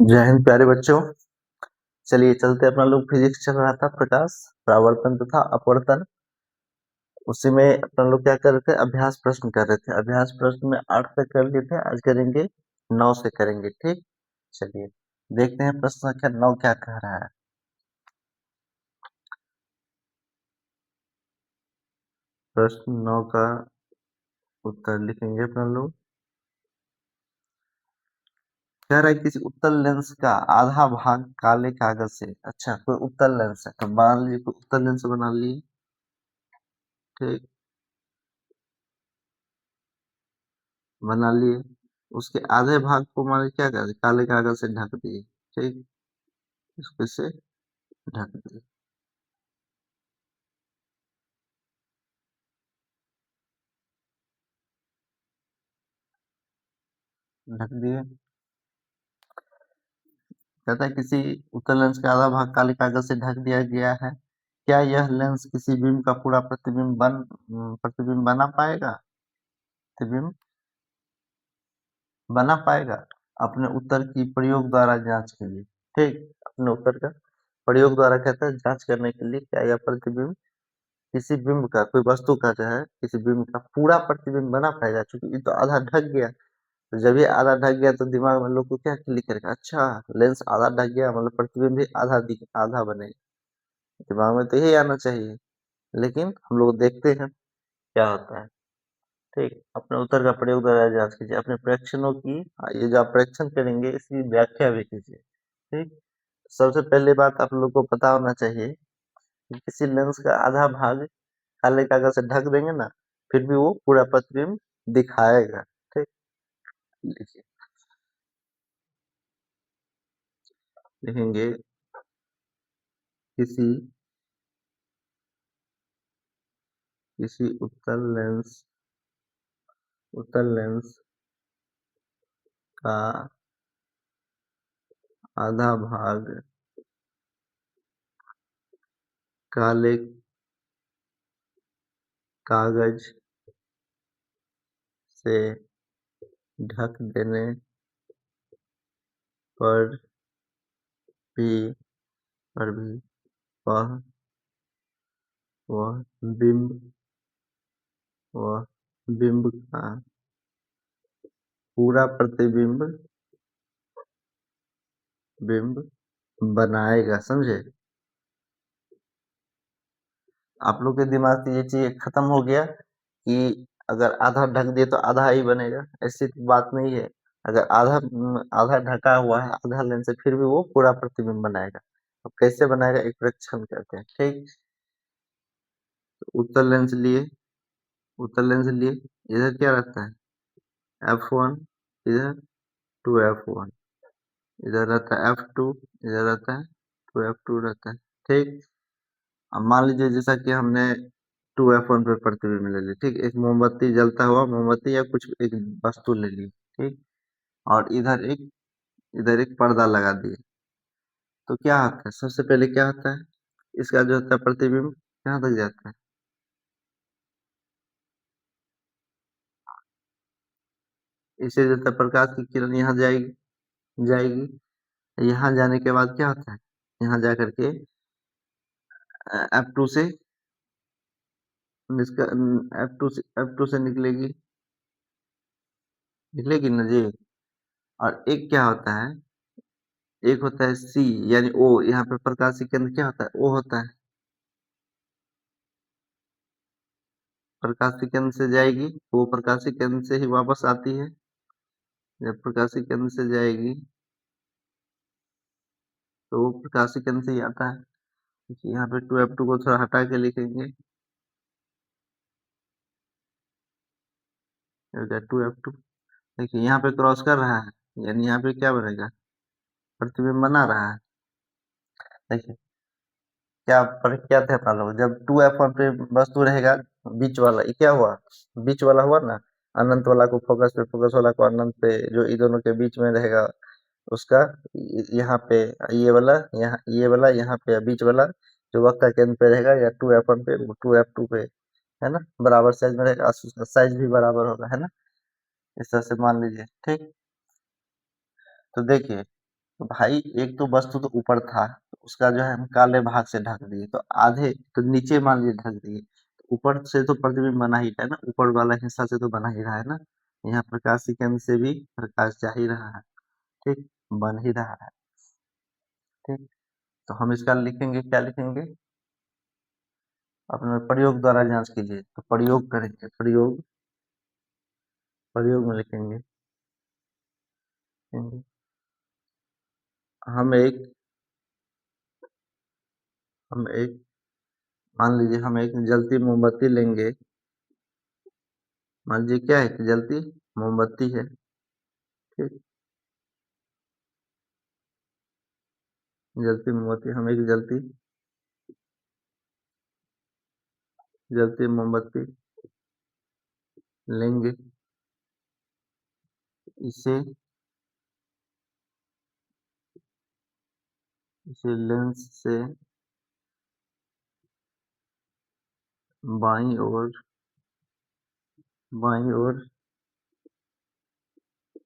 जय हिंद प्यारे बच्चों। चलिए चलते अपना लोग फिजिक्स चल रहा था, प्रकाश परावर्तन तथा अपवर्तन। उसी में अपना लोग क्या कर रहे थे, अभ्यास प्रश्न कर रहे थे। अभ्यास प्रश्न में 8 तक कर लिए थे, आज करेंगे 9 से करेंगे। ठीक, चलिए देखते हैं प्रश्न संख्या 9 क्या कह रहा है। प्रश्न 9 का उत्तर लिखेंगे अपना लोग। कह रहा है किसी उत्तल लेंस का आधा भाग काले कागज से। अच्छा, कोई उत्तल लेंस है तो मान लीजिए कोई उत्तल लेंस बना लिए। ठीक, बना लिए। उसके आधे भाग को मान लीजिए क्या कर काले कागज से ढक दिए। ठीक, इसको इससे ढक दिए। ढक दिए। कहता है किसी उत्तल लेंस का आधा भाग काले कागज से ढक दिया गया है। क्या यह लेंस किसी बिंब का पूरा प्रतिबिंब बना पाएगा? प्रतिबिंब बना पाएगा? अपने उत्तर की प्रयोग द्वारा जांच कीजिए। ठीक, अपने उत्तर का प्रयोग द्वारा कहता है जांच करने के लिए क्या यह प्रतिबिंब किसी बिंब का, कोई वस्तु का जो है किसी बिंब का पूरा प्रतिबिंब बना पाएगा। क्योंकि ये तो आधा ढक गया, तो जब ये आधा ढक गया तो दिमाग में लोग को क्या क्लिक करेगा, अच्छा लेंस आधा ढक गया मतलब प्रतिबिंब भी आधा बनेगा। दिमाग में तो यही आना चाहिए, लेकिन हम लोग देखते हैं क्या होता है। ठीक, अपने उत्तर का प्रयोग द्वारा जांच कीजिए। अपने प्रेक्षणों की, ये जो आप प्रेक्षण करेंगे इसकी व्याख्या भी कीजिए। ठीक, सबसे पहले बात आप लोग को पता होना चाहिए कि किसी लेंस का आधा भाग काले कागज से ढक देंगे ना, फिर भी वो पूरा प्रतिबिंब दिखाएगा। ठीक, लिखिए, लिखेंगे किसी किसी उत्तल लेंस का आधा भाग काले कागज से ढक देने पर भी पर भी वह वह बिंब वह बिंब का पूरा प्रतिबिंब बिंब बनाएगा। समझे? आप लोग के दिमाग से ये चीज खत्म हो गया कि अगर आधा ढक दिए तो आधा ही बनेगा, ऐसी तो बात नहीं है। अगर आधा ढका हुआ है आधा लेंस से, फिर भी वो पूरा प्रतिबिंब बनाएगा। अब कैसे बनाएगा, एक परीक्षण करते हैं। ठीक, तो उत्तल लेंस लिए, इधर क्या रहता है f1, इधर 2f1, इधर रहता है f2, इधर रहता है 2f2 रहता है। ठीक, अब मान लीजिए जैसा कि हमने 2f1 पे प्रतिबिंब ले ली। ठीक, एक मोमबत्ती, जलता हुआ मोमबत्ती या कुछ एक वस्तु ले ली। ठीक, और इधर एक पर्दा लगा दिए। तो क्या होता है, सबसे पहले क्या होता है, इसका जो होता है प्रतिबिंब कहाँ तक जाता है, इससे जो होता है प्रकाश की किरण यहाँ जाएगी। यहाँ जाने के बाद क्या होता है, यहाँ जा करके F2 से F2 से निकलेगी ना जी। और एक क्या होता है, एक होता है सी यानी ओ, यहाँ पे प्रकाश की केंद्र क्या होता है, ओ होता है। प्रकाश की केंद्र से जाएगी, वो प्रकाशी केंद्र से ही वापस आती है। जब प्रकाशी केंद्र से जाएगी तो वो प्रकाशी केंद्र से ही आता है। देखिए यहाँ पे 2f2 को थोड़ा हटा के लिखेंगे, 2f2। देखिए यहाँ पे क्रॉस कर रहा है, यानी यहाँ पे क्या बनेगा, प्रतिबिंब बना रहा है। देखिए क्या फर्क क्या थे अपना लोग, जब 2f1 पे वस्तु रहेगा, बीच वाला ये क्या हुआ, बीच वाला हुआ ना, अनंत वाला को फोकस पे, फोकस वाला को अनंत पे, जो इन दोनों के बीच में रहेगा उसका यहाँ पे, ये वाला यहाँ पे, बीच वाला जो वक्र केंद्र पे रहेगा या 2f1 पे, 2f2 पे, है ना, बराबर साइज में रहेगा, उसका साइज भी बराबर होगा, है ना। इस तरह से मान लीजिए। ठीक, तो देखिए तो भाई एक तो वस्तु तो ऊपर था, तो उसका जो है हम काले भाग से ढक दिए, तो आधे तो नीचे मान लीजिए ढक दिए, तो ऊपर से तो प्रतिबिंब बना ही है ना, ऊपर वाला हिस्सा से तो बना ही रहा है ना, यहाँ प्रकाश की केंद्र से भी प्रकाश जा ही रहा है, ठीक, बन ही रहा है, ठीक। तो हम इसका लिखेंगे, क्या लिखेंगे, अपने प्रयोग द्वारा जांच कीजिए, तो प्रयोग करेंगे, प्रयोग, प्रयोग में लिखेंगे, लिखेंगे। हम एक हम एक मान लीजिए हम एक जलती मोमबत्ती लेंगे, मान लीजिए क्या है कि जलती मोमबत्ती है, ठीक, जलती मोमबत्ती, हम एक जलती मोमबत्ती लेंगे, इसे इसे लेंस से बाईं ओर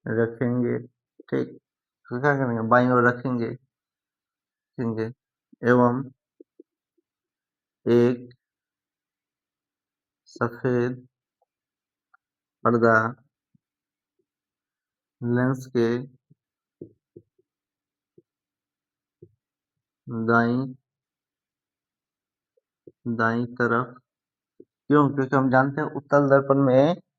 रखेंगे, ठीक, तो क्या करेंगे, बाईं ओर रखेंगे एवं एक सफेद पर्दा लेंस के दाईं दाईं तरफ, क्यों, क्योंकि हम जानते हैं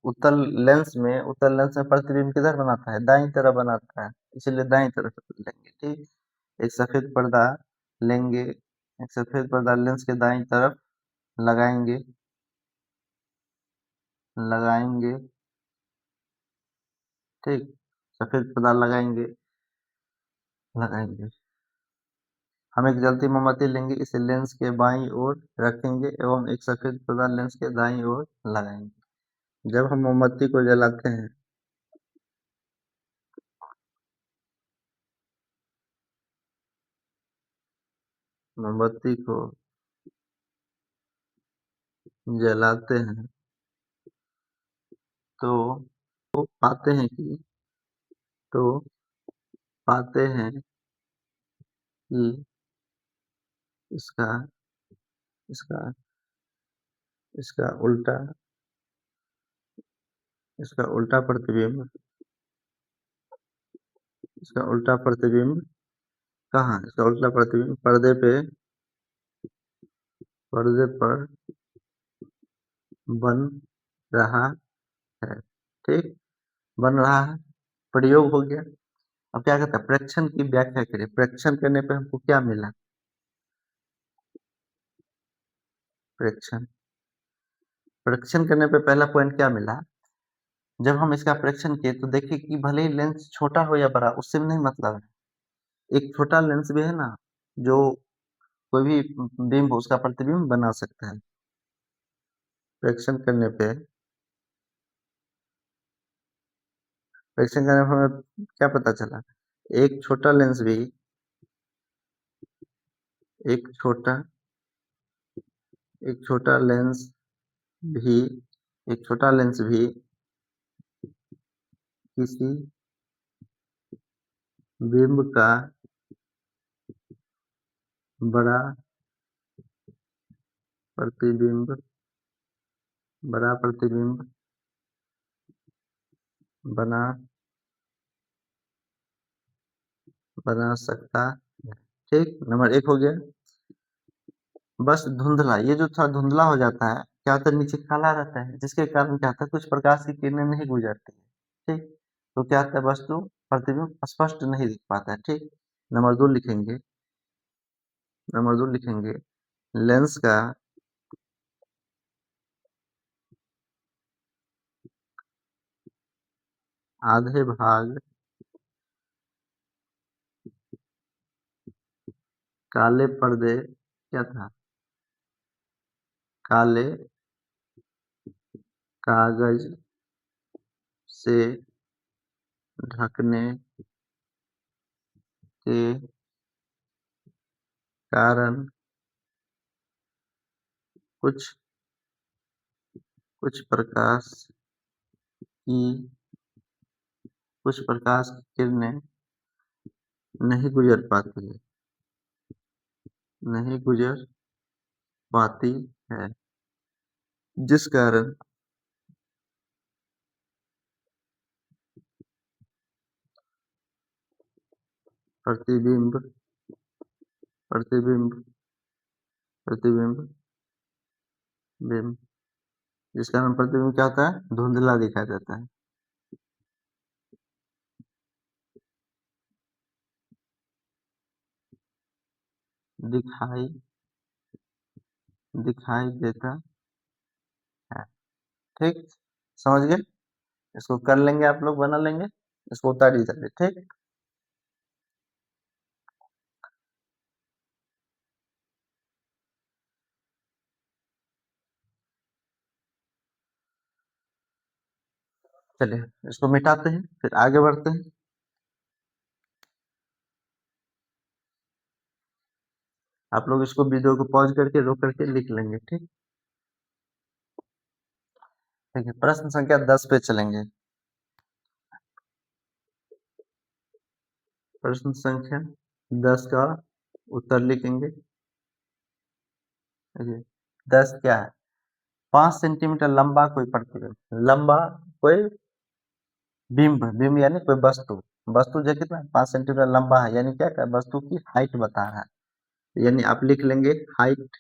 उत्तल लेंस में प्रतिबिंब किधर बनाता है, दाईं तरफ बनाता है, इसलिए दाईं तरफ लेंगे, ठीक। एक सफेद पर्दा लेंगे, एक सफेद पर्दा लेंस के दाईं तरफ लगाएंगे, लगाएंगे, ठीक, सफेद पर्दा लगाएंगे। हम एक जलती मोमबत्ती लेंगे, इसे लेंस के बाईं ओर रखेंगे एवं एक सफेद पर्दा लेंस के दाईं ओर लगाएंगे। जब हम मोमबत्ती को जलाते हैं, मोमबत्ती को जलाते हैं, तो पाते हैं कि तो पाते हैं कि इसका इसका इसका उल्टा इसका उल्टा प्रतिबिंब इसका उल्टा प्रतिबिंब कहाँ है? इसका उल्टा प्रतिबिंब पर्दे पर बन रहा है, ठीक, बन रहा है, प्रयोग हो गया। अब क्या कहता है, प्रेक्षण की व्याख्या करिए, प्रेक्षण करने पे हमको क्या मिला, प्रेक्षण प्रेक्षण करने पे पहला पॉइंट क्या मिला, जब हम इसका प्रेक्षण किए तो देखिए कि भले ही लेंस छोटा हो या बड़ा, उससे नहीं मतलब है, एक छोटा लेंस भी है ना, जो कोई भी बिंब उसका प्रतिबिंब बना सकता है। प्रेक्षण करने पे प्रेक्षण करने पे हमें क्या पता चला, एक छोटा लेंस भी एक छोटा एक छोटा लेंस भी एक छोटा लेंस भी किसी बिंब का बड़ा प्रतिबिंब बड़ा प्रतिबिंब बना बना सकता है, ठीक, नंबर एक हो गया। बस धुंधला, ये जो थोड़ा धुंधला हो जाता है, क्या होता है, नीचे काला रहता है, जिसके कारण क्या होता है, कुछ प्रकाश की किरणें नहीं गुजरती है, ठीक, तो क्या होता है, वस्तु प्रतिबिंब स्पष्ट नहीं दिख पाता है, ठीक। नंबर दो लिखेंगे, लेंस का आधे भाग काले पर्दे, क्या था, काले कागज से ढकने के कारण कुछ कुछ प्रकाश की कुछ प्रकाश की किरणें नहीं गुजर पाती है, नहीं गुजर पाती है, जिस कारण प्रतिबिंब प्रतिबिंब प्रतिबिंब बिंब जिस कारण प्रतिबिंब क्या होता है, धुंधला दिखाई देता है। दिखाई दिखाई देता है। ठीक, समझ गए? इसको कर लेंगे, आप लोग बना लेंगे, इसको उतार दीजिए। ठीक, चलिए इसको मिटाते हैं, फिर आगे बढ़ते हैं। आप लोग इसको वीडियो को पॉज करके रोक करके लिख लेंगे। ठीक, ठीक है, प्रश्न संख्या 10 पे चलेंगे। प्रश्न संख्या 10 का उत्तर लिखेंगे। देखिए 10 क्या है, 5 सेंटीमीटर लंबा कोई प्रतिबिंब, लंबा कोई बिंब, बिंब यानी कोई वस्तु, वस्तु जो कितना 5 सेंटीमीटर लंबा है, यानी क्या है, वस्तु की हाइट बता रहा है। यानी आप लिख लेंगे हाइट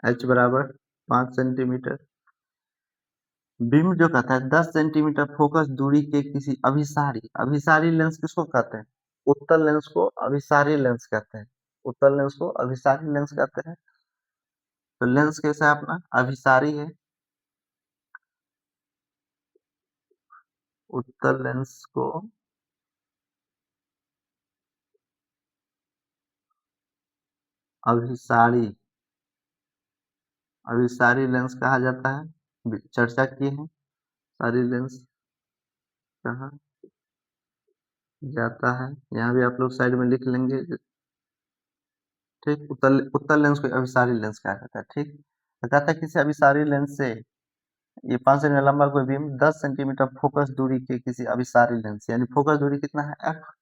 h बराबर 5 सेंटीमीटर। बिंब जो कहता है 10 सेंटीमीटर फोकस दूरी के किसी अभिसारी, अभिसारी लेंस किसको कहते हैं, उत्तल लेंस को अभिसारी लेंस कहते हैं, उत्तल लेंस को अभिसारी लेंस कहते हैं। तो लेंस कैसा है अपना, अभिसारी है। उत्तल लेंस को अभिसारी, अभिसारी लेंस कहा जाता है, चर्चा की है। सारी लेंस कहा जाता है, यहाँ भी आप लोग साइड में लिख लेंगे। ठीक, उत्तल उत्तल लेंस को अभिसारी लेंस कहा जाता है। ठीक, तो कहता है किसी अभिसारी लेंस से ये 5 सेंटीमीटर लंबा कोई बीम 10 सेंटीमीटर फोकस दूरी के किसी अभिसारी लेंस, यानी फोकस दूरी कितना है, f।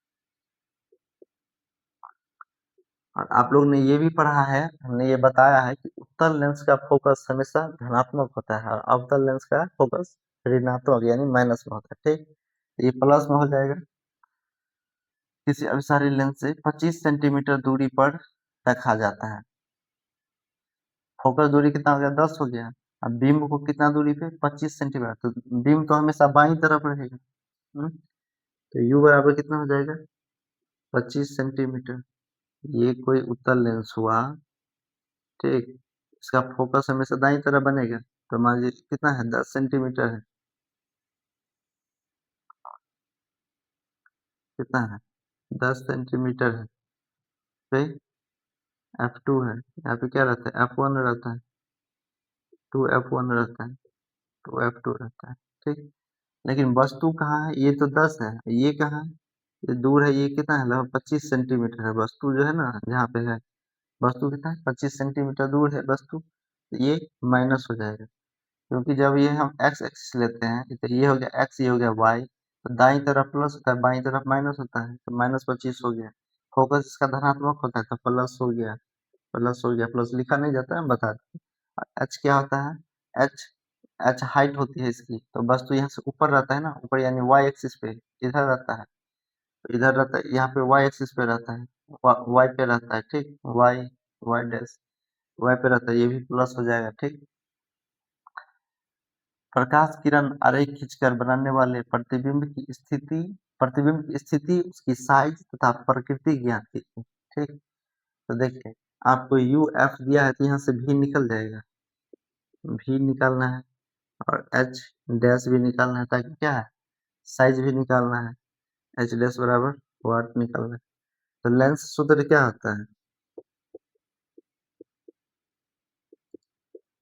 और आप लोग ने ये भी पढ़ा है, हमने ये बताया है कि उत्तल लेंस का फोकस हमेशा धनात्मक होता है और अवतल लेंस का फोकस ऋणात्मक यानी माइनस में होता है। ठीक, ये प्लस में हो जाएगा। किसी अभिसारी लेंस से 25 सेंटीमीटर दूरी पर रखा जाता है, फोकस दूरी कितना हो गया, 10 हो गया। अब बीम को कितना दूरी पे, 25 सेंटीमीटर, तो बीम तो हमेशा बाईं तरफ रहेगा। तो यू बराबर कितना हो जाएगा, 25 सेंटीमीटर। ये कोई उत्तल लेंस हुआ। ठीक, इसका फोकस हमेशा दाईं तरफ बनेगा, तो मान लीजिए कितना है, 10 सेंटीमीटर है। कितना है, 10 सेंटीमीटर है। ठीक, F2 है, यहाँ पे क्या रहता है, F1 रहता है, 2F1 रहता है, 2F2 रहता है। ठीक, लेकिन वस्तु कहाँ है, ये तो 10 है, ये कहाँ है, ये दूर है, ये कितना है, लगभग 25 सेंटीमीटर है। वस्तु जो है ना जहाँ पे है, वस्तु कितना है, 25 सेंटीमीटर दूर है वस्तु, तो ये माइनस हो जाएगा। क्योंकि जब ये हम एक्स एक्सिस लेते हैं, तो ये हो गया एक्स, ये हो गया वाई, तो दाईं तरफ प्लस होता है, बाईं तरफ माइनस होता है, तो -25 हो गया। फोकस इसका धनात्मक होता है, तो प्लस हो गया, प्लस हो गया, प्लस लिखा नहीं जाता है, बता दें। एच क्या होता है, एच, एच हाइट होती है इसकी, तो वस्तु यहाँ से ऊपर रहता है ना, ऊपर यानी वाई एक्सिस पे इधर रहता है, तो इधर रहता है, यहाँ पे वाई एक्सिस पे रहता है, वाई पे रहता है। ठीक, वाई, वाई डैश वाई पे रहता है, ये भी प्लस हो जाएगा। ठीक, प्रकाश किरण आरेख खींचकर बनाने वाले प्रतिबिंब की स्थिति, उसकी साइज तथा प्रकृति ज्ञात कीजिए। ठीक, तो देखिए आपको यू एफ दिया है, तो यहाँ से भी निकल जाएगा, भी निकालना है, और एच डैश भी निकालना है, ताकि क्या है, साइज भी निकालना है, एच डैश बराबर वाट निकालना है। तो लेंस सूत्र क्या होता है,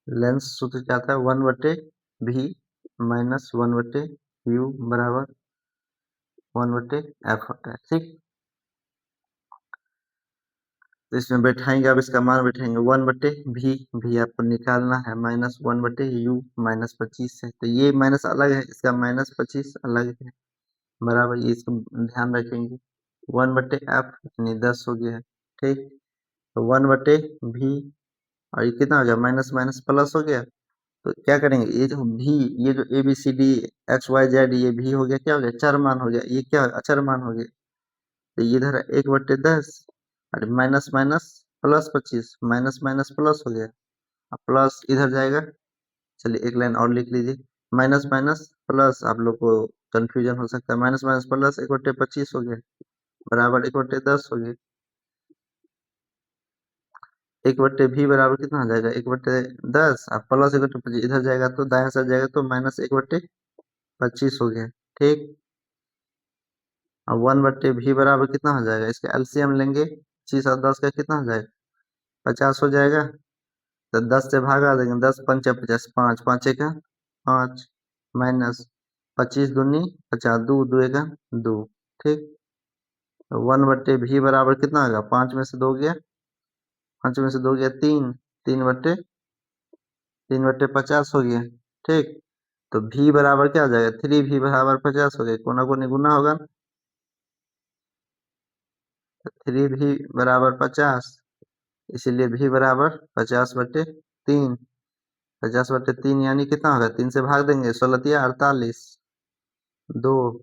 लेंस सूत्र क्या आता है, 1/v माइनस 1/u बराबर 1/f होता है। ठीक, तो इसमें बैठाएंगे, अब इसका मान बैठाएंगे 1/v, भी आपको निकालना है, माइनस 1/u -25 है, तो ये माइनस अलग है, इसका -25 अलग है, बराबर, ये इसको ध्यान रखेंगे। 1/f यानी 10 हो गया। ठीक, तो 1/v, और ये कितना हो गया, माइनस माइनस प्लस हो गया। तो क्या करेंगे, ये जो भी, ये जो A B C D X Y Z, ये भी हो गया, क्या हो गया, चर मान हो गया, ये क्या अचर मान हो गया। तो ये इधर 1/10, और minus minus plus 25, minus minus plus हो गया, अब प्लस इधर जाएगा। चलिए एक लाइन और लिख लीजिए, माइनस माइनस प्लस, आप लोग को कंफ्यूजन हो सकता है, माइनस माइनस प्लस 1/25 हो गया, बराबर 1/10 हो गया। 1/v बराबर कितना हो जाएगा, 1/10, अब प्लस 1/25 इधर जाएगा तो दाएं साइड जाएगा तो माइनस 1/25 हो गया। ठीक, अब 1/v बराबर कितना हो जाएगा, इसका एलसीएम लेंगे, 25 और 10 का कितना हो जाएगा, 50 हो जाएगा। तो 10 से भागा देंगे, 10 पंचा 50, 5 5 का 5, माइनस 25 दूनी 50, 2 2 का 2। ठीक, तो 1/v बराबर कितना होगा, 5 में से 2 गया, 5 में से 2 गया 3, 3/50 हो गया। ठीक, तो v बराबर क्या हो जाएगा, 3v बराबर 50 हो गया, कोना कोनी गुना होगा, 3v बराबर 50, इसीलिए v बराबर 50/3, 50/3 यानी कितना होगा, 3 से भाग देंगे, 16 48, 2,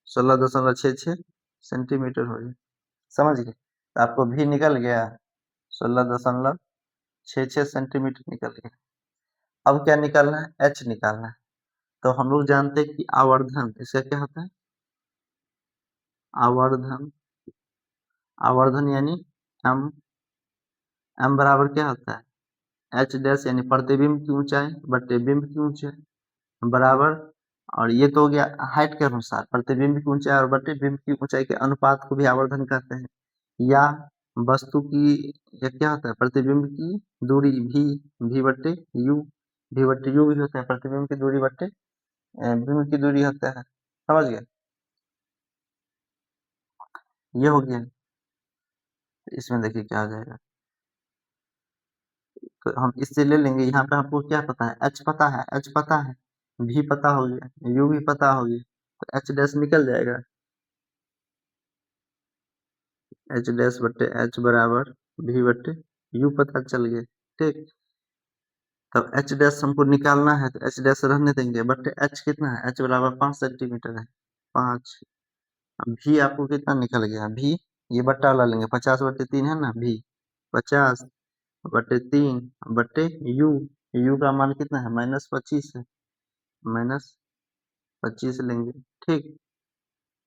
16.66 सेंटीमीटर हो गया। समझ गए, तो आपको भी निकल गया, 16.66 सेंटीमीटर निकल गया। अब क्या निकालना है, एच निकालना है। तो हम लोग जानते हैं कि आवर्धन, इसका क्या होता है, आवर्धन, आवर्धन यानी एम, एम बराबर क्या होता है, एच डैश यानी प्रतिबिंब की ऊंचाई बटे बिंब की ऊंचाई, बराबर, और ये तो हो गया हाइट के अनुसार, प्रतिबिंब की ऊंचाई और बटे बिंब की ऊंचाई के अनुपात को भी आवर्धन कहते हैं। या वस्तु की, या क्या होता है, प्रतिबिंब की दूरी भी, भी बटे यू, भी बटे यू भी होता है, प्रतिबिंब की दूरी बटे बिंब की दूरी होता है। समझ गए, ये हो गया। इसमें देखिए क्या आ जाएगा, तो हम इससे ले लेंगे, यहाँ पे आपको क्या पता है, एच पता है, एच पता है, भी पता हो गया, यू भी पता हो गया, तो एच डैश निकल जाएगा, एच डैश बटे एच बराबर भी बटे यू पता चल गया। ठीक, तब एच डैश हमको निकालना है, तो एच डैश रहने देंगे, बटे एच कितना है, एच बराबर 5 सेंटीमीटर है, 5। अब भी आपको कितना निकल गया, भी ये बट्टा वाला लेंगे, 50/3 है ना, भी 50/3 बटे यू, यू का मान कितना है, -25 है, -25 लेंगे। ठीक,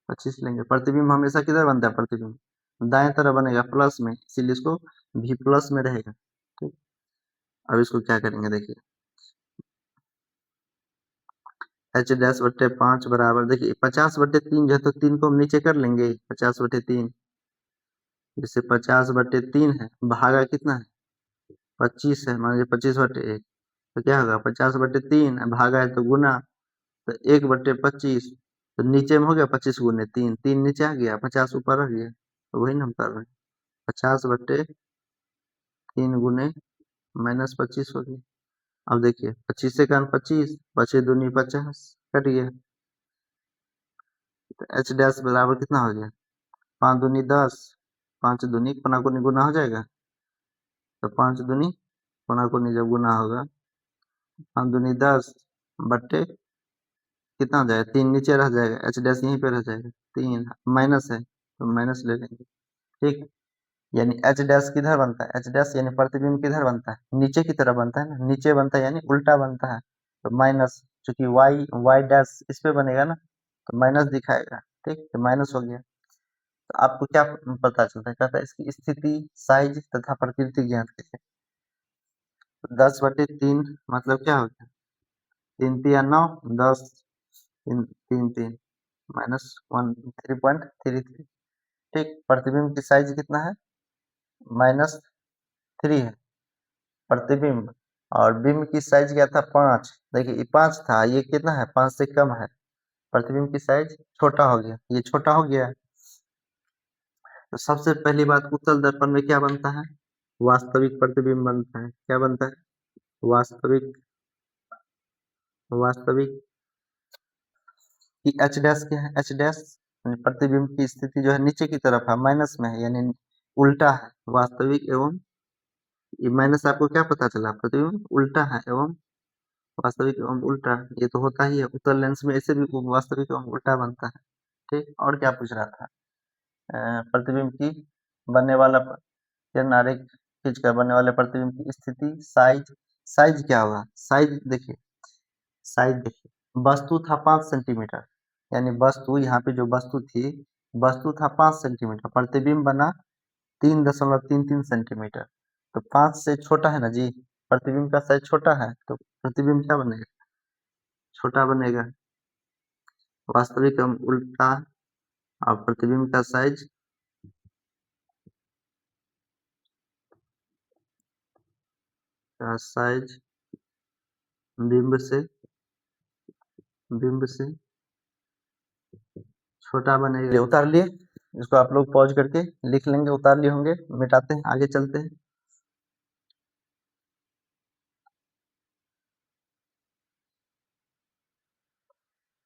25 लेंगे, प्रतिबिंब हमेशा किधर बनता है, प्रतिबिंब दाएं तरफ बनेगा, प्लस में, इसीलिए इसको भी प्लस में रहेगा। ठीक, अब इसको क्या करेंगे, देखिए एच डैश बटे 5 बराबर, देखिए 50/3 जो है, तो 3 को हम नीचे कर लेंगे, 50/3, जैसे 50/3 है, भागा कितना है, 25 है, मान लीजिए 25/1, तो क्या होगा, 50/3, भागा है तो गुना, तो 1/25, तो नीचे में हो गया 25 गुने 3, 3 नीचे आ गया, 50 ऊपर आ गया, तो वही हम कर रहे हैं, 50/3 गुने -25 हो गया। अब देखिए 25 से कान 25, 25 दूनी 50, कट गया, तो एच डैश बराबर कितना हो गया, 5 दूनी 10, 5 दूनी कोना कोनी गुना हो जाएगा, तो 5 दूनी कोना कोनी जब गुना होगा, 5 दूनी 10 बट्टे कितना हो जाएगा, 3 नीचे रह जाएगा, एच डैश यहीं पे रह जाएगा, 3 माइनस है तो माइनस ले लेंगे। ठीक, यानी एच डैश किधर बनता है, एच डैश यानी प्रतिबिंब किधर बनता है, नीचे की तरफ बनता है ना, नीचे बनता है यानी उल्टा बनता है, तो माइनस, चूंकि वाई वाई डैश इस पे बनेगा ना, तो माइनस दिखाएगा। ठीक, तो माइनस हो गया। तो आपको क्या पता चलता है, कहता है इसकी स्थिति, साइज तथा प्रकृति ज्ञात कीजिए। 10/3 मतलब क्या हो गया, 3 तिया 9, 10, 3 3 3 -1 3.33। ठीक, प्रतिबिंब की साइज कितना है, -3 है प्रतिबिंब, और बिंब की साइज क्या था, 5। देखिए ये 5 था, ये कितना है, 5 से कम है, प्रतिबिंब की साइज छोटा हो गया, ये छोटा हो गया। तो सबसे पहली बात, उत्तल दर्पण में क्या बनता है, वास्तविक प्रतिबिंब बनता है, क्या बनता है, वास्तविक, वास्तविक कि एच डैश क्या है, एच डैश प्रतिबिंब की स्थिति जो है नीचे की तरफ है, माइनस में है, यानी उल्टा है। वास्तविक एवं ये माइनस आपको क्या पता चला, प्रतिबिंब उल्टा है एवं वास्तविक एवं उल्टा, ये तो होता ही है। उत्तल लेंस में ऐसे भी वास्तविक एवं उल्टा बनता है। ठीक, और क्या पूछ रहा था? प्रतिबिंब की बनने वाला किरण आरेख खींचकर बनने वाले प्रतिबिंब की स्थिति, साइज। साइज क्या होगा? साइज देखिए, साइज देखिए, वस्तु था 5 सेंटीमीटर, यानी वस्तु यहाँ पे जो वस्तु थी, वस्तु था 5 सेंटीमीटर, प्रतिबिंब बना 3.33 सेंटीमीटर। तो 5 से छोटा है ना जी, प्रतिबिंब का साइज छोटा है, तो प्रतिबिंब क्या बनेगा? छोटा बनेगा। वास्तविक एवं उल्टा और प्रतिबिंब का साइज बिंब से छोटा बनेगा। उतार लिए, इसको आप लोग पॉज करके लिख लेंगे, उतार लिए होंगे, मिटाते हैं, आगे चलते हैं।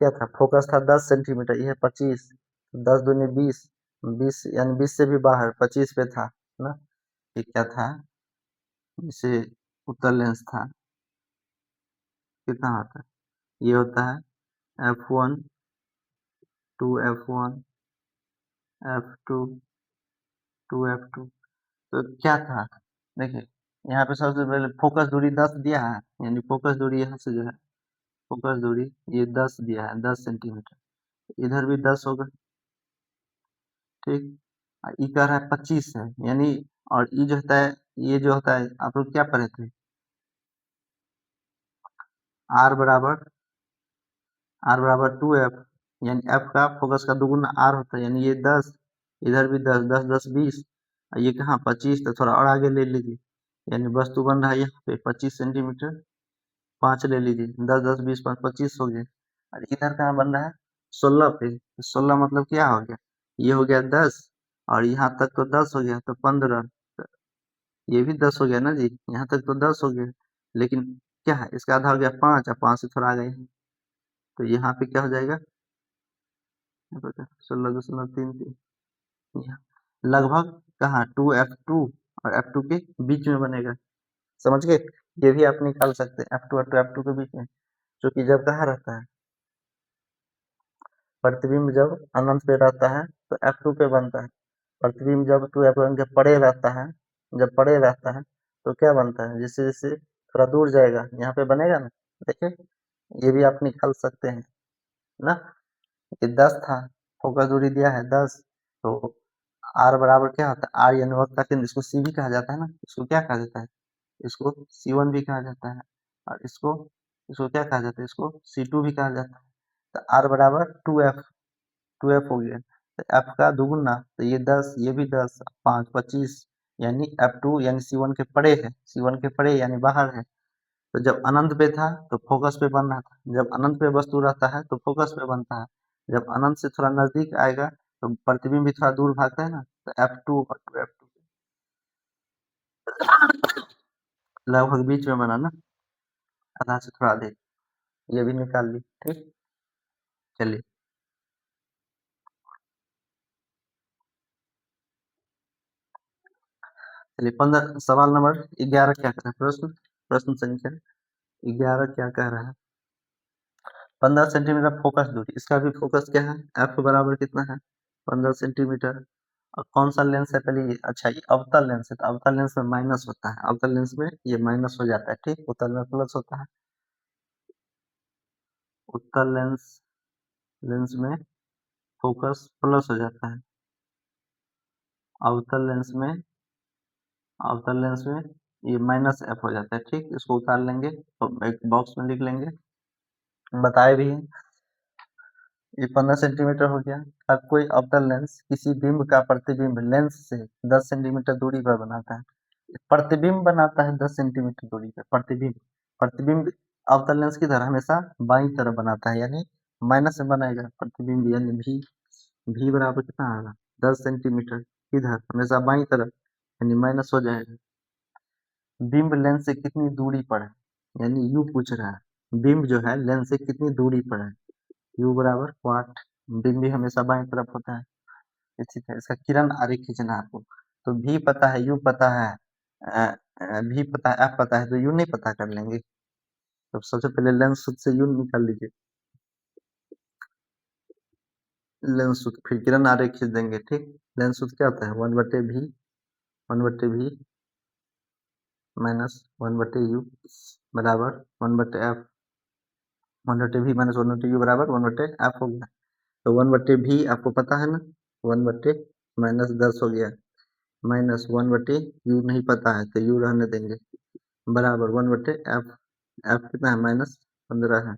क्या था? फोकस था 10 सेंटीमीटर, यह 25, 10 दूनी 20, 20 यानी 20 से भी बाहर 25 पे था ना। ये क्या था? इसे उत्तल लेंस था। कितना होता है? ये होता है f1 2f1 f2 2f2। तो क्या था? देखिए, यहाँ पे सबसे पहले फोकस दूरी 10 दिया है, यानी फोकस दूरी यहाँ से जो है, फोकस दूरी ये 10 दिया है, 10 सेंटीमीटर। इधर भी 10 होगा, ठीक। ई कह रहा है 25 है, यानी, और ई जो होता है, ये जो होता है, आप लोग क्या पढ़े थे? आर बराबर 2f, यानी f का फोकस का दुगुना r होता है, यानी ये 10, इधर भी 10, 10 10 20, ये कहाँ 25, तो थोड़ा और आगे ले लीजिए, यानी वस्तु बन रहा है यहाँ पे 25 सेंटीमीटर, 5 ले लीजिए, 10 10 20 5 25 हो गया। और इधर कहाँ बन रहा है? 16 पे, 16 मतलब क्या हो गया? ये हो गया 10, और यहाँ तक तो 10 हो गया, तो 15, ये भी 10 हो गया ना जी, यहाँ तक तो 10 हो गया। लेकिन क्या है, इसका आधा हो गया 5, और 5 से थोड़ा आ गए, तो यहाँ पे क्या हो जाएगा? 16.33, यहाँ लगभग कहाँ 2f2 और f2 के बीच में बनेगा। समझ गए? ये भी आप निकाल सकते हैं, f2 और f2 के बीच में, जो कि जब कहाँ रहता है, प्रतिबिंब जब अनंत पे रहता है तो f2 पे बनता है। प्रतिबिंब जब 2f1 के परे रहता है, जब परे रहता है तो क्या बनता है? जैसे जैसे थोड़ा दूर जाएगा, यहाँ पे बनेगा ना, देखिए, ये भी आप निकाल सकते हैं ना। ये 10 था, फोकस दूरी दिया है 10, तो आर बराबर क्या होता है? आर यानी वक्रता केंद्र, इसको सी भी कहा जाता है ना, इसको क्या कहा जाता है? इसको C1 भी कहा जाता है, और इसको इसको क्या कहा जाता है? इसको C2 भी कहा जाता है। तो आर बराबर 2f हो गया, तो f का दुगुना, तो ये 10, ये भी 10, 5 25, यानी f2 यानी C1 के परे है, C1 के परे यानी बाहर है। तो जब अनंत पे था तो फोकस पे बन रहा था, जब अनंत पे वस्तु रहता है तो फोकस पे बनता है, जब अनंत से थोड़ा नजदीक आएगा तो प्रतिबिंब भी थोड़ा दूर भागता है ना, तो f2 और 2f2 लगभग बीच में बना ना, आधा से थोड़ा अधिक, ये भी निकाल ली, ठीक। चलिए, चलिए 15, सवाल नंबर 11 क्या कह रहा है? प्रश्न संख्या 11 क्या कह रहा है? 15 सेंटीमीटर फोकस दूरी, इसका भी फोकस क्या है? एफ बराबर कितना है? 15 सेंटीमीटर। और कौन सा लेंस है? पहले अच्छा, ये अवतल लेंस है, तो अवतल लेंस में माइनस होता है, अवतल लेंस में ये माइनस हो जाता है, ठीक। उत्तल में प्लस होता है, उत्तल लेंस लेंस में फोकस प्लस हो जाता है, अवतल लेंस में अवतल लेंस में ये माइनस एफ हो जाता है, ठीक। इसको उतार लेंगे, तो एक बॉक्स में लिख लेंगे, बताए भी हैं। ये 15 सेंटीमीटर हो गया। अब कोई अवतल लेंस किसी बिंब का प्रतिबिंब लेंस से 10 सेंटीमीटर दूरी पर बनाता है। प्रतिबिंब बनाता है 10 सेंटीमीटर दूरी पर, प्रतिबिंब प्रतिबिंब अवतल लेंस किधर हमेशा बाईं तरफ बनाता है, यानी माइनस में बनाएगा प्रतिबिंब, यानी भी बराबर कितना आएगा? 10 सेंटीमीटर, किधर? हमेशा बाईं तरफ, यानी माइनस हो जाएगा। बिंब लेंस से कितनी दूरी पर है, यानी यू पूछ रहा है, बिंब जो है लेंस से कितनी दूरी पर है, U बराबर वाट, बीम भी हमेशा बाएं तरफ होता है। इसी तरह इसका किरण आरेख खींचना है आपको। तो V पता है, U पता है, V पता है, F पता है, तो U नहीं पता कर लेंगे। तो सबसे पहले लेंस सूत्र से U निकाल लीजिए, लेंस सूत्र, फिर किरण आरेख खींच देंगे। ठीक, लेंस सूत्र क्या होता है, 1/V, 1/V माइनस 1/U बराबर 1/F, 1/V माइनस 1/U बराबर 1/F हो गया। तो 1/V आपको पता है ना, 1/ माइनस 10 हो गया, माइनस 1/U नहीं पता है तो U रहने देंगे, बराबर 1/F, F कितना है, -15 है।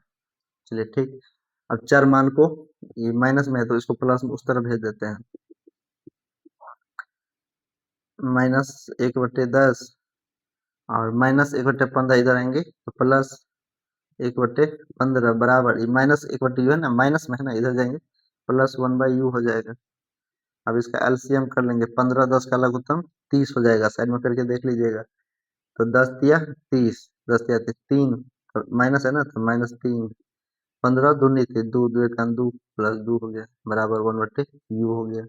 चलिए ठीक, अब चर मान को, ये माइनस में है तो इसको प्लस में उस तरफ भेज देते हैं, -1/10 और -1/15 इधर आएंगे तो प्लस 1/15 बराबर, ये -1/U है ना, माइनस में है ना, इधर जाएंगे प्लस 1/U हो जाएगा। अब इसका एलसीएम कर लेंगे, 15 10 का लघुत्तम 30 हो जाएगा, साइड में करके देख लीजिएगा। तो 10 तिया 30, 10 तिया 3, माइनस है ना तो -3, 15 दूनी थी, 2 2 1 2 प्लस 2 हो गया, बराबर 1/U हो गया।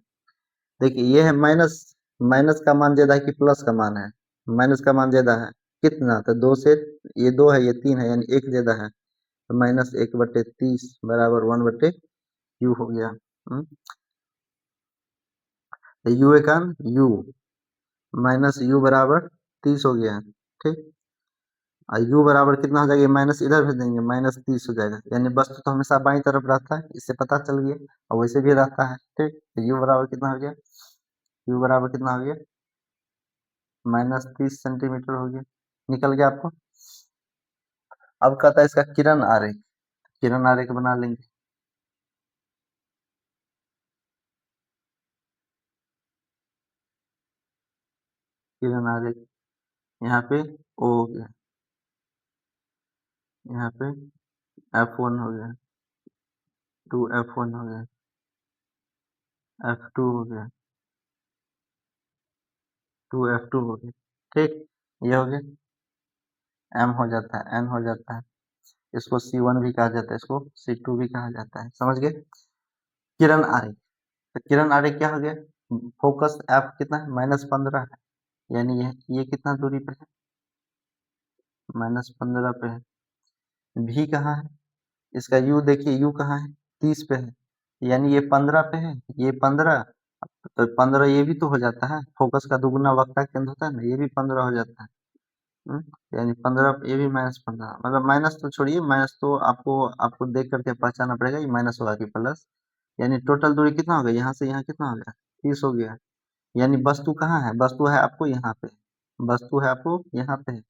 देखिए ये है माइनस, माइनस का मान ज्यादा है कि प्लस का मान है, माइनस का मान ज्यादा है, कितना, तो 2 से, ये 2 है ये 3 है, यानी 1 ज्यादा है, तो -1/30 बराबर 1/U हो गया। तो U एकान U माइनस U बराबर 30 हो गया, ठीक, और U बराबर कितना हो जाएगा, माइनस इधर भेज देंगे, -30 हो जाएगा, यानी वस्तु तो हमेशा बाई तरफ रहता है, इससे पता चल गया, और वैसे भी रहता है। ठीक, तो U बराबर कितना हो गया, U बराबर कितना हो गया, -30 सेंटीमीटर हो गया, निकल गया आपको। अब कहता है इसका किरण आरेख, किरण आरेख बना लेंगे, किरण आरेख, यहाँ पे O हो गया, यहाँ पे F1 हो गया, 2F1 हो गया, F2 हो गया, 2F2 हो गया, ठीक, ये हो गया, M हो जाता है, N हो जाता है, इसको C1 भी कहा जाता है, इसको C2 भी कहा जाता है, समझ गए। किरण आरेख, तो किरण आरेख क्या हो गया, फोकस F कितना है, -15 है, यानी ये कितना दूरी पे है, -15 पे है। V कहाँ है, इसका U देखिए, U कहाँ है, 30 पे है, यानी ये 15 पे है, ये 15, तो 15 ये भी तो हो जाता है, फोकस का दुगुना वक्रता केंद्र होता है ना, ये भी 15 हो जाता है। यानी 15, ये भी -15, मतलब माइनस तो छोड़िए, माइनस तो आपको आपको देख करके पहचानना पड़ेगा, ये माइनस होगा कि प्लस, यानी टोटल दूरी कितना हो गया, यहाँ से यहाँ कितना हो गया, 30 हो गया। यानी वस्तु कहाँ है, वस्तु है आपको यहाँ पे, वस्तु है आपको यहाँ पे है,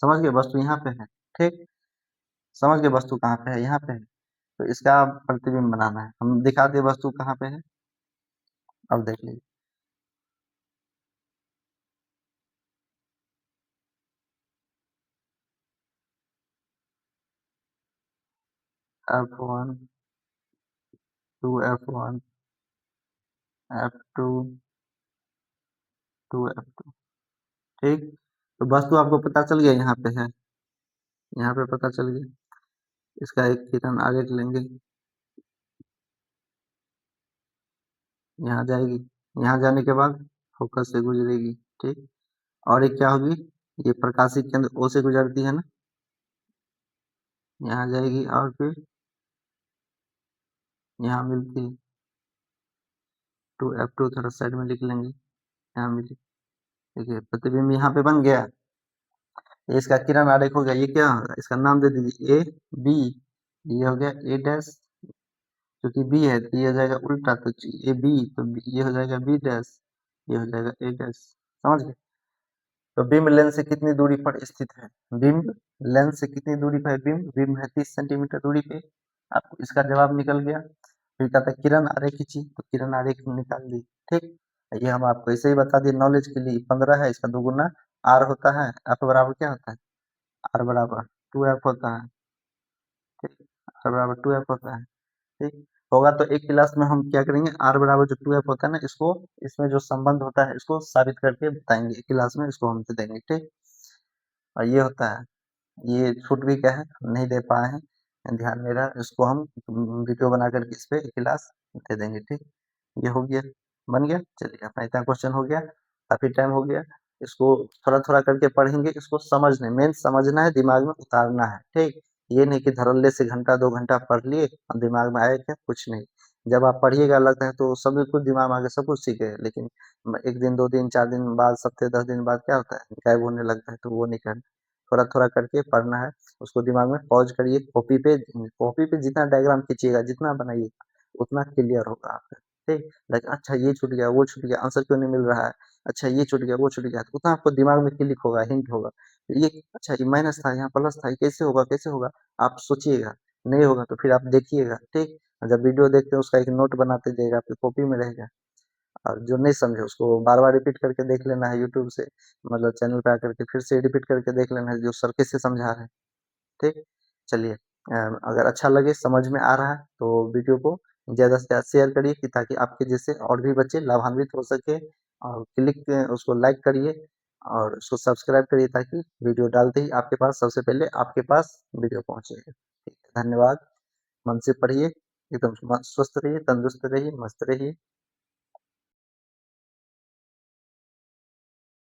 समझ गए, वस्तु यहाँ पे है, ठीक, समझ गए वस्तु कहाँ पे है, यहाँ पे है, तो इसका प्रतिबिंब बनाना है, हम दिखा दे वस्तु कहाँ पे है, अब देख लीजिए, F1, 2F1, F2, 2F2, ठीक, तो वस्तु आपको पता चल गया, यहाँ पे है, यहाँ पे पता चल गया, इसका एक किरण आरेख लेंगे, यहाँ जाएगी, यहाँ जाने के बाद फोकस से गुजरेगी, ठीक, और एक क्या होगी, ये प्रकाशीय केंद्र O से गुजरती है ना, यहाँ जाएगी और फिर यहाँ मिलती है, 2F2 थोड़ा साइड में लिख लेंगे, यहाँ मिली, देखिए प्रतिबिंब यहाँ पे बन गया, ये इसका किरण आरेख हो गया, ये क्या होगा, इसका नाम दे दीजिए A B, ये हो गया A डैश, क्योंकि B है तो ये हो जाएगा उल्टा, तो ये B, तो ये हो जाएगा B डैश, ये हो जाएगा A डैश, समझ गए। तो बिंब लेंस से कितनी दूरी पर स्थित है, बिंब लेंस से कितनी दूरी पर है बिंब, बिंब है 30 सेंटीमीटर दूरी पे, आपको इसका जवाब निकल गया। फिर कहता है किरण आरेख खींची, तो किरण आरेख निकाल दी, ठीक, ये हम आपको ऐसे ही बता दिए नॉलेज के लिए, 15 है, इसका दोगुना R होता है, F बराबर क्या होता है, R बराबर 2F होता है, ठीक, R बराबर 2F होता है, ठीक, होगा तो एक क्लास में हम क्या करेंगे, R बराबर जो 2F होता है ना, इसको, इसमें जो संबंध होता है इसको साबित करके बताएंगे, एक क्लास में इसको हम दे देंगे, ठीक, और ये होता है, ये छूट भी क्या है, नहीं दे पाए हैं, ध्यान नहीं रहा, इसको हम वीडियो बना करके इस पे क्लास दे देंगे, ठीक। ये हो गया, बन गया। चलिए अपना इतना क्वेश्चन हो गया, काफ़ी टाइम हो गया। इसको थोड़ा-थोड़ा करके पढ़ेंगे, इसको समझना है, मेन समझना है, दिमाग में उतारना है, ठीक। ये नहीं कि धड़ल्ले से घंटा 2 घंटा पढ़ लिए और दिमाग में आया क्या? कुछ नहीं। जब आप पढ़िएगा लगता है तो सब कुछ दिमाग में आ गया, सब कुछ सीख गए, लेकिन 1 दिन, 2 दिन, 4 दिन बाद, हफ्ते, 10 दिन बाद क्या होता है? गायब होने लगता है, तो वो नहीं करना। थोड़ा-थोड़ा करके पढ़ना है, उसको दिमाग में पॉज़ करिए, कॉपी पे जितना डायग्राम खींचिएगा, जितना बनाइएगा, उतना क्लियर होगा आपका, ठीक। लाइक अच्छा ये छूट गया, वो छूट गया, आंसर क्यों नहीं मिल रहा है? अच्छा ये छूट गया, वो छूट गया, तो उतना आपको दिमाग में क्लिक होगा, हिंट होगा। ये अच्छा ये माइनस था, यहाँ प्लस था, ये कैसे होगा, कैसे होगा? आप सोचिएगा, नहीं होगा तो फिर आप देखिएगा, ठीक। और जब वीडियो देखते हैं उसका एक नोट बनाते जाइएगा, आपकी कॉपी में रहेगा। और जो नहीं समझे उसको बार-बार रिपीट करके देख लेना है यूट्यूब से, मतलब चैनल पे आकर के फिर से रिपीट करके देख लेना है, जो सर कैसे समझा रहे हैं, ठीक। चलिए अगर अच्छा लगे, समझ में आ रहा है तो वीडियो को ज़्यादा से ज़्यादा शेयर करिए कि ताकि आपके जैसे और भी बच्चे लाभान्वित हो सके, और उसको लाइक करिए और उसको सब्सक्राइब करिए ताकि वीडियो डालते ही आपके पास सबसे पहले आपके पास वीडियो पहुँचेगा। ठीक है, धन्यवाद। मन से पढ़िए, एकदम स्वस्थ रहिए, तंदुरुस्त रहिए, मस्त रहिए।